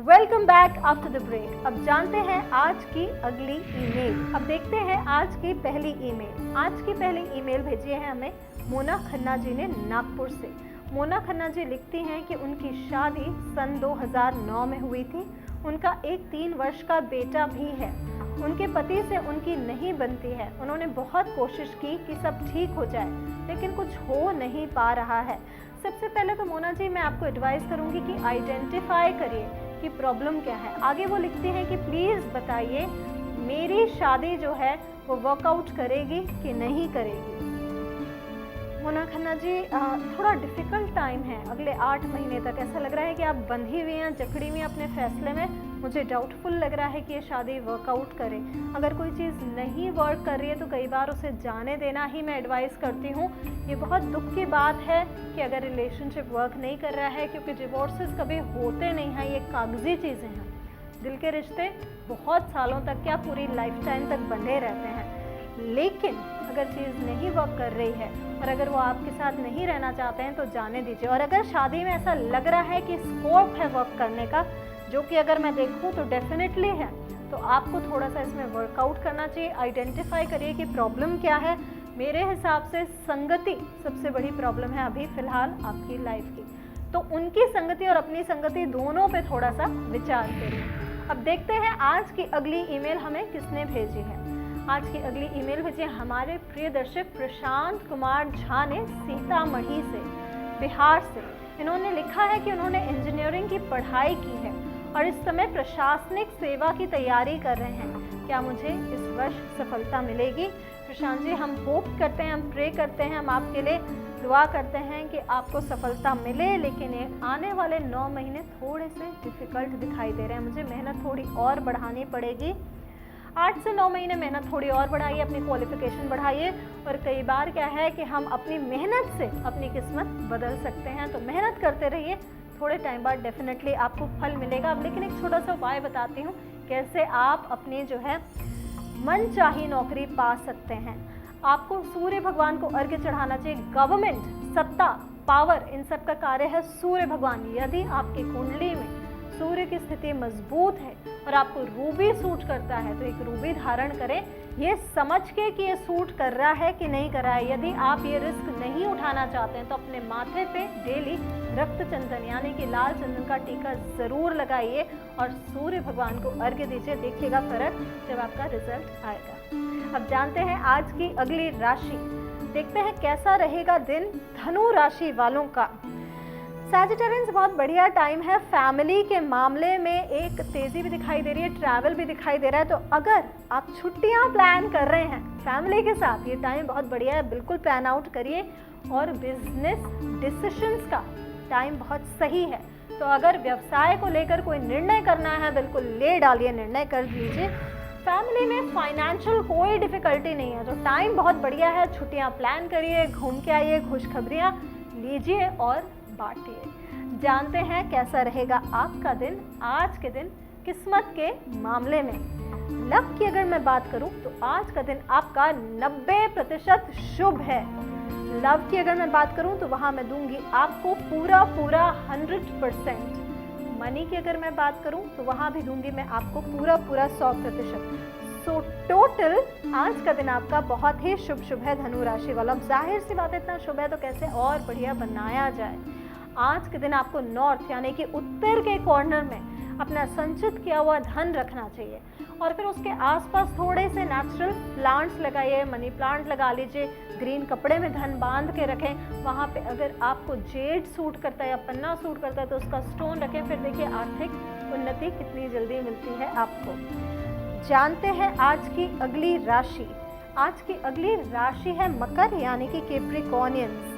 Welcome back after the break. अब जानते हैं आज की अगली ईमेल। अब देखते हैं आज की पहली ईमेल। आज की पहली ईमेल भेजी है हमें मोना खन्ना जी ने नागपुर से। मोना खन्ना जी लिखती हैं कि उनकी शादी सन 2009 में हुई थी। उनका एक 3 वर्ष का बेटा भी है। उनके पति से उनकी नहीं बनती है। उन्होंने बहुत कोशिश की कि सब ठीक हो जाए, लेकिन कुछ हो नहीं पा रहा है। सबसे पहले तो मोना जी मैं आपको एडवाइस करूंगी कि आइडेंटिफाई करिए कि प्रॉब्लम क्या है। आगे वो लिखती हैं कि प्लीज़ बताइए मेरी शादी जो है वो वर्कआउट करेगी कि नहीं करेगी। मोना खन्ना जी, थोड़ा डिफ़िकल्ट टाइम है अगले 8 महीने तक। ऐसा लग रहा है कि आप बंधी हुई हैं, जकड़ी हुई हैं अपने फैसले में। मुझे डाउटफुल लग रहा है कि ये शादी वर्कआउट करे। अगर कोई चीज़ नहीं वर्क कर रही है तो कई बार उसे जाने देना ही मैं एडवाइस करती हूँ। ये बहुत दुख की बात है कि अगर रिलेशनशिप वर्क नहीं कर रहा है, क्योंकि डिवोर्सेस कभी होते नहीं हैं, ये कागजी चीज़ें हैं। दिल के रिश्ते बहुत सालों तक, क्या पूरी लाइफ टाइम तक बंधे रहते हैं। लेकिन अगर चीज़ नहीं वर्क कर रही है और अगर वो आपके साथ नहीं रहना चाहते हैं तो जाने दीजिए। और अगर शादी में ऐसा लग रहा है कि स्कोप है वर्क करने का, जो कि अगर मैं देखूं तो डेफिनेटली है, तो आपको थोड़ा सा इसमें वर्कआउट करना चाहिए। आइडेंटिफाई करिए कि प्रॉब्लम क्या है। मेरे हिसाब से संगति सबसे बड़ी प्रॉब्लम है अभी फ़िलहाल आपकी लाइफ की। तो उनकी संगति और अपनी संगति दोनों पे थोड़ा सा विचार करिए। अब देखते हैं आज की अगली ईमेल हमें किसने भेजी है। आज की अगली ईमेल भेजी हमारे प्रिय दर्शक प्रशांत कुमार झा ने सीतामढ़ी से, बिहार से। इन्होंने लिखा है कि उन्होंने इंजीनियरिंग की पढ़ाई की है और इस समय प्रशासनिक सेवा की तैयारी कर रहे हैं। क्या मुझे इस वर्ष सफलता मिलेगी? प्रशांत जी, हम होप करते हैं, हम प्रे करते हैं, हम आपके लिए दुआ करते हैं कि आपको सफलता मिले। लेकिन ये आने वाले 9 महीने थोड़े से डिफ़िकल्ट दिखाई दे रहे हैं। मुझे मेहनत थोड़ी और बढ़ानी पड़ेगी। 8 से 9 महीने मेहनत थोड़ी और बढ़ाइए, अपनी क्वालिफिकेशन बढ़ाइए। और कई बार क्या है कि हम अपनी मेहनत से अपनी किस्मत बदल सकते हैं। तो मेहनत करते रहिए, थोड़े टाइम बाद डेफिनेटली आपको फल मिलेगा। अब लेकिन एक छोटा सा उपाय बताती हूँ कैसे आप अपनी जो है मनचाही नौकरी पा सकते हैं। आपको सूर्य भगवान को अर्घ्य चढ़ाना चाहिए। गवर्नमेंट, सत्ता, पावर, इन सब का कार्य है सूर्य भगवान। यदि आपकी कुंडली में सूर्य की स्थिति मजबूत है और आपको रूबी सूट करता है तो एक रूबी धारण करें, ये समझ के कि ये सूट कर रहा है कि नहीं कर रहा है। यदि आप ये रिस्क नहीं उठाना चाहते हैं तो अपने माथे पे डेली रक्त चंदन यानी कि लाल चंदन का टीका ज़रूर लगाइए और सूर्य भगवान को अर्घ्य दीजिए। देखिएगा फर्क जब आपका रिजल्ट आएगा। अब जानते हैं आज की अगली राशि। देखते हैं कैसा रहेगा दिन धनु राशि वालों का। सैजिटेरियंस, बहुत बढ़िया टाइम है। फैमिली के मामले में एक तेज़ी भी दिखाई दे रही है, ट्रैवल भी दिखाई दे रहा है। तो अगर आप छुट्टियां प्लान कर रहे हैं फैमिली के साथ, ये टाइम बहुत बढ़िया है, बिल्कुल प्लान आउट करिए। और बिजनेस डिसीजंस का टाइम बहुत सही है। तो अगर व्यवसाय को लेकर कोई निर्णय करना है, बिल्कुल ले डालिए, निर्णय कर लीजिए। फैमिली में फाइनेंशियल कोई डिफ़िकल्टी नहीं है, तो टाइम बहुत बढ़िया है। छुट्टियां प्लान करिए, घूम के आइए, खुशखबरियाँ लीजिए और बांटिए। जानते हैं कैसा रहेगा आपका दिन आज के दिन किस्मत के मामले में। लक की अगर मैं बात करूं तो आज का दिन आपका 90% शुभ है। लव की अगर मैं बात करूं तो वहां मैं दूंगी आपको पूरा 100%। मनी की अगर मैं बात करूं तो वहां भी दूंगी मैं आपको पूरा 100%। सो टोटल आज का दिन आपका बहुत ही शुभ है धनु राशि वाला। अब जाहिर सी बात है, इतना शुभ है तो कैसे और बढ़िया बनाया जाए। आज के दिन आपको नॉर्थ यानी कि उत्तर के कॉर्नर में अपना संचित किया हुआ धन रखना चाहिए और फिर उसके आसपास थोड़े से नेचुरल प्लांट्स लगाइए। मनी प्लांट लगा लीजिए, ग्रीन कपड़े में धन बांध के रखें। वहाँ पे अगर आपको जेड सूट करता है या पन्ना सूट करता है तो उसका स्टोन रखें। फिर देखिए आर्थिक उन्नति कितनी जल्दी मिलती है आपको। जानते हैं आज की अगली राशि। आज की अगली राशि है मकर यानी कि कैप्रिकॉर्नियंस।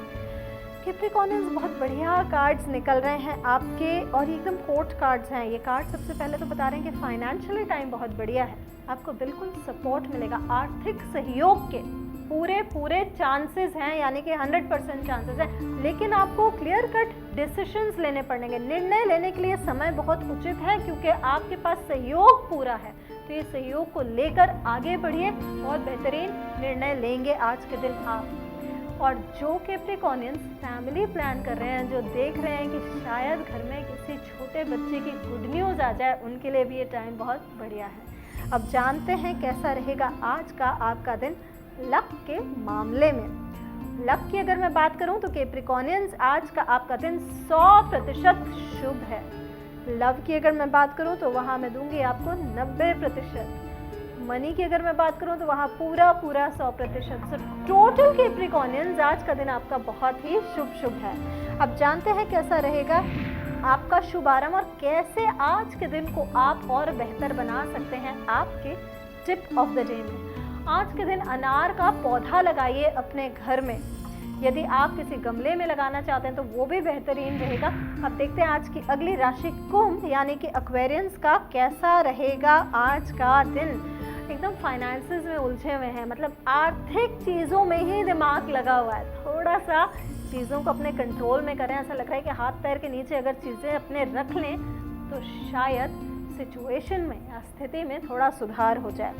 कैप्रिकॉर्नियंस, बहुत बढ़िया कार्ड्स निकल रहे हैं आपके और एकदम कोर्ट कार्ड्स हैं ये कार्ड। सबसे पहले तो बता रहे हैं कि फाइनेंशियली टाइम बहुत बढ़िया है, आपको बिल्कुल सपोर्ट मिलेगा। आर्थिक सहयोग के पूरे चांसेस हैं, यानी कि 100% चांसेस हैं। लेकिन आपको क्लियर कट डिसीजंस लेने पड़ेंगे। निर्णय लेने के लिए समय बहुत उचित है क्योंकि आपके पास सहयोग पूरा है। तो ये सहयोग को लेकर आगे बढ़िए और बेहतरीन निर्णय लेंगे आज के दिन आप। और जो कैप्रिकॉर्नियंस फैमिली प्लान कर रहे हैं, जो देख रहे हैं कि शायद घर में किसी छोटे बच्चे की गुड न्यूज़ आ जाए, उनके लिए भी ये टाइम बहुत बढ़िया है। अब जानते हैं कैसा रहेगा आज का आपका दिन लक के मामले में। लक की अगर मैं बात करूं तो कैप्रिकॉर्नियंस आज का आपका दिन 100% शुभ है। लव की अगर मैं बात करूं तो वहां मैं दूंगी आपको 90%। मनी की अगर मैं बात करूं तो वहाँ पूरा 100%। सो टोटल कैप्रिकॉर्नियंस आज का दिन आपका बहुत ही शुभ है। अब जानते हैं कैसा रहेगा आपका शुभारंभ और कैसे आज के दिन को आप और बेहतर बना सकते हैं आपके टिप ऑफ द डे में। आज के दिन अनार का पौधा लगाइए अपने घर में। यदि आप किसी गमले में लगाना चाहते हैं तो वो भी बेहतरीन रहेगा। अब देखते हैं आज की अगली राशि कुंभ यानी कि एक्वेरियंस का कैसा रहेगा आज का दिन। एकदम फाइनेंसेस में उलझे हुए हैं, मतलब आर्थिक चीज़ों में ही दिमाग लगा हुआ है। थोड़ा सा चीज़ों को अपने कंट्रोल में करें। ऐसा लग रहा है कि हाथ पैर के नीचे अगर चीज़ें अपने रख लें तो शायद सिचुएशन में या स्थिति में थोड़ा सुधार हो जाए।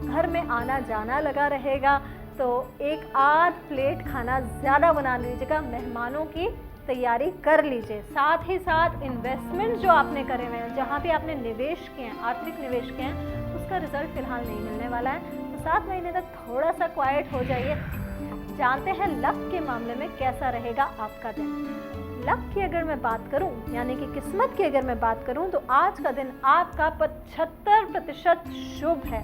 घर में आना जाना लगा रहेगा तो एक आध प्लेट खाना ज़्यादा बना लीजिएगा, मेहमानों की तैयारी कर लीजिए। साथ ही साथ इन्वेस्टमेंट जो आपने करे हुए हैं, जहाँ भी आपने निवेश किए हैं, आर्थिक निवेश किए हैं, उसका रिजल्ट फिलहाल नहीं मिलने वाला है। तो 7 महीने तक थोड़ा सा क्वाइट हो जाइए। जानते हैं लक के मामले में कैसा रहेगा आपका दिन। लक की अगर मैं बात करूं यानी कि किस्मत की अगर मैं बात करूं तो आज का दिन आपका 75% शुभ है।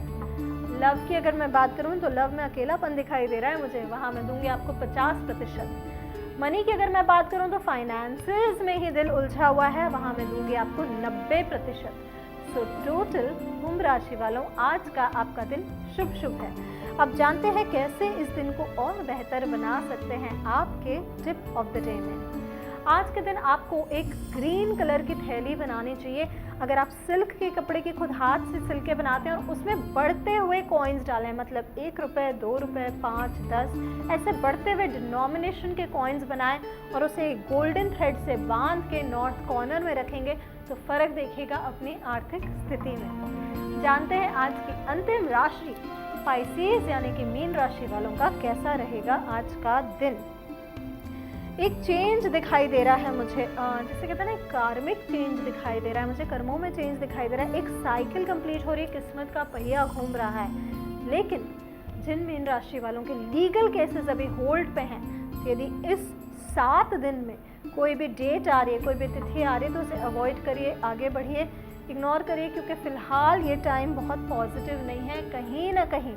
लव की अगर मैं बात करूं तो लव में अकेलापन दिखाई दे रहा है मुझे, वहां मैं दूंगी आपको 50%। मनी की अगर मैं बात करूं तो फाइनेंसेस में ही दिल उलझा हुआ है, वहां मैं दूंगी आपको 90%। सो टोटल कुंभ राशि वालों आज का आपका दिन शुभ है। अब जानते हैं कैसे इस दिन को और बेहतर बना सकते हैं आपके टिप ऑफ द डे में। आज के दिन आपको एक ग्रीन कलर की थैली बनानी चाहिए। अगर आप सिल्क के कपड़े की खुद हाथ से सिल के बनाते हैं और उसमें बढ़ते हुए कॉइन्स डालें, मतलब 1 रुपये, 2 रुपये, 5, 10 ऐसे बढ़ते हुए डिनोमिनेशन के कॉइन्स बनाएं और उसे गोल्डन थ्रेड से बांध के नॉर्थ कॉर्नर में रखेंगे तो फ़र्क देखिएगा अपनी आर्थिक स्थिति में। जानते हैं आज की अंतिम राशि स्पाइसीज यानी कि मीन राशि वालों का कैसा रहेगा आज का दिन। एक चेंज दिखाई दे रहा है मुझे, जैसे कहते हैं ना कार्मिक चेंज दिखाई दे रहा है मुझे, कर्मों में चेंज दिखाई दे रहा है। एक साइकिल कंप्लीट हो रही है, किस्मत का पहिया घूम रहा है। लेकिन जिन मीन राशि वालों के लीगल केसेस अभी होल्ड पे हैं, यदि इस 7 दिन में कोई भी डेट आ रही है, कोई भी तिथि आ रही है तो उसे अवॉइड करिए, आगे बढ़िए, इग्नोर करिए, क्योंकि फ़िलहाल ये टाइम बहुत पॉजिटिव नहीं है। कहीं ना कहीं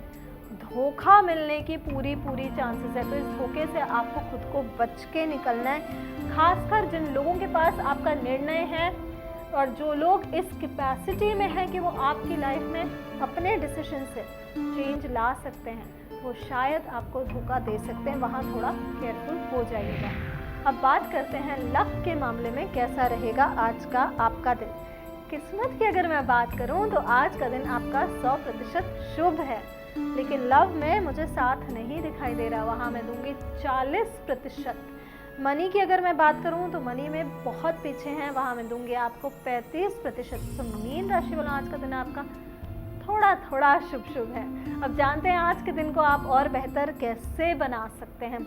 धोखा मिलने की पूरी चांसेस है, तो इस धोखे से आपको खुद को बच के निकलना है। खासकर जिन लोगों के पास आपका निर्णय है और जो लोग इस कैपेसिटी में है कि वो आपकी लाइफ में अपने डिसीजन से चेंज ला सकते हैं, वो शायद आपको धोखा दे सकते हैं, वहाँ थोड़ा केयरफुल हो जाइएगा। अब बात करते हैं लक के मामले में कैसा रहेगा आज का आपका दिन। किस्मत की अगर मैं बात करूं तो आज का दिन आपका 100% शुभ है, लेकिन लव में मुझे साथ नहीं दिखाई दे रहा, वहाँ मैं दूंगी 40%। मनी की अगर मैं बात करूं तो मनी में बहुत पीछे हैं, वहाँ मैं दूंगी आपको 35%। तो मीन राशि वाला आज का दिन आपका थोड़ा शुभ है। अब जानते हैं आज के दिन को आप और बेहतर कैसे बना सकते हैं।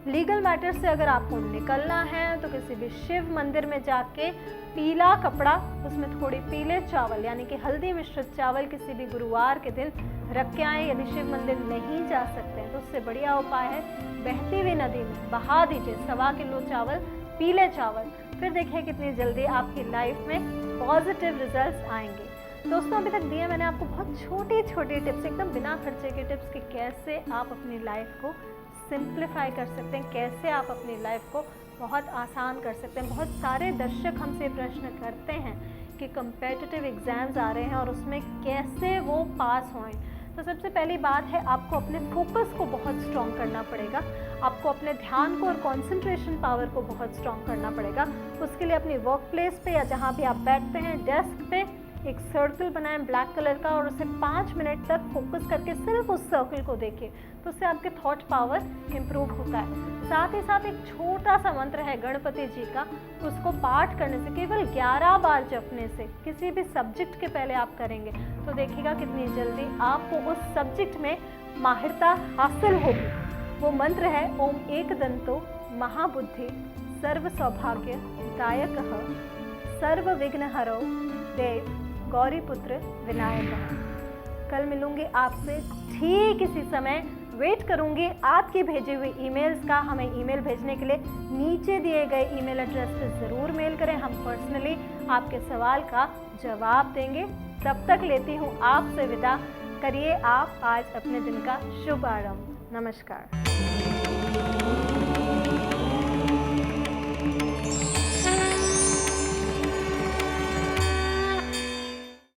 लीगल मैटर से अगर आपको निकलना है तो किसी भी शिव मंदिर में जाके पीला कपड़ा, उसमें थोड़ी पीले चावल यानी कि हल्दी मिश्रित चावल किसी भी गुरुवार के दिन रख के आएँ। यदि शिव मंदिर नहीं जा सकते हैं तो उससे बढ़िया उपाय है बहती हुई नदी में बहा दीजिए 1.25 किलो चावल, पीले चावल, फिर देखिए कितनी जल्दी आपकी लाइफ में पॉजिटिव रिजल्ट्स आएंगे। दोस्तों अभी तक दिए मैंने आपको बहुत छोटी टिप्स, एकदम बिना खर्चे के टिप्स कि कैसे आप अपनी लाइफ को सिंप्लीफाई कर सकते हैं, कैसे आप अपनी लाइफ को बहुत आसान कर सकते हैं। बहुत सारे दर्शक हमसे प्रश्न करते हैं कि कम्पेटिटिव एग्ज़ाम्स आ रहे हैं और उसमें कैसे वो पास होएं। तो सबसे पहली बात है आपको अपने फोकस को बहुत स्ट्रॉन्ग करना पड़ेगा, आपको अपने ध्यान को और कंसंट्रेशन पावर को बहुत स्ट्रॉन्ग करना पड़ेगा। उसके लिए अपनी वर्क प्लेस पे या जहाँ भी आप बैठते हैं डेस्क पे एक सर्कल बनाएं ब्लैक कलर का और उसे 5 मिनट तक फोकस करके सिर्फ उस सर्कल को देखिए, तो उससे आपके थॉट पावर इम्प्रूव होता है। साथ ही साथ एक छोटा सा मंत्र है गणपति जी का, उसको पाठ करने से केवल 11 बार जपने से किसी भी सब्जेक्ट के पहले आप करेंगे तो देखिएगा कितनी जल्दी आपको उस सब्जेक्ट में माहिरता हासिल होगी। वो मंत्र है ओम एकदंतो महाबुद्धि सर्व सौभाग्य दायकः सर्व विघ्नहरो देव गौरीपुत्र विनायकः। कल मिलूंगी आपसे ठीक इसी समय। वेट करूंगी आपकी भेजी हुई ईमेल्स का। हमें ईमेल भेजने के लिए नीचे दिए गए ईमेल एड्रेस पर ज़रूर मेल करें। हम पर्सनली आपके सवाल का जवाब देंगे। तब तक लेती हूँ आपसे विदा। करिए आप आज अपने दिन का शुभ आरंभ। नमस्कार।